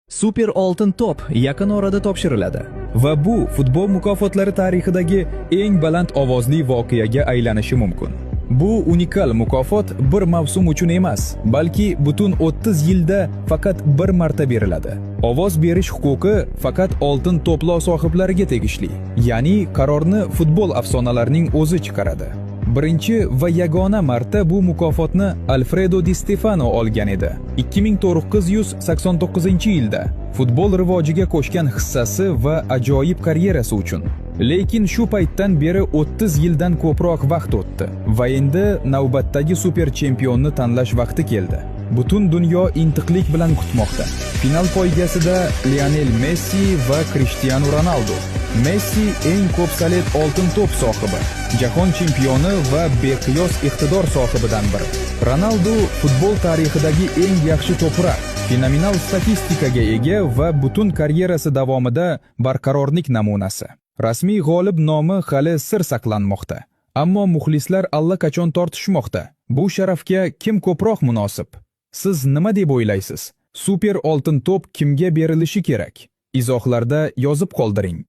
Super oltin to'p yaqin orada topshiriladi va bu futbol mukofotlari tarixidagi eng baland ovozli voqeaga aylanishi mumkin. Bu unikal mukofot bir mavsum uchun emas, balki butun 30 yilda faqat bir marta beriladi. Ovoz berish huquqi faqat oltin to'plo sohiblariga tegishli, ya'ni qarorni futbol afsonalarining o'zi chiqaradi. Birinchi va yagona marta bu mukofotni Alfredo Di Stefano olgan edi. 2989-yilda futbol rivojiga qo'shgan hissasi va ajoyib karyerasi uchun. Lekin shu paytdan beri 30 yildan ko'proq vaqt o'tdi va endi navbatdagi super chempionni tanlash vaqti keldi. Butun dunyo intiqlik bilan kutmoqda. Final poygasida Lionel Messi va Cristiano Ronaldo. Messi eng ko'p salet oltin to'p sohibi, jahon chempioni va beqiyos iqtidor sohibidan biri. Ronaldo futbol tarixidagi eng yaxshi to'prar, fenomenal statistikaga ega va butun karyerasi davomida barqarorlik namunasi. Rasmiy g'olib nomi hali sir saqlanmoqda, ammo muxlislar allaqachon tortishmoqda. Bu sharafga kim ko'proq munosib? Siz nima deb o'ylaysiz? Super oltin to'p kimga berilishi kerak? Izohlarda yozib qoldiring.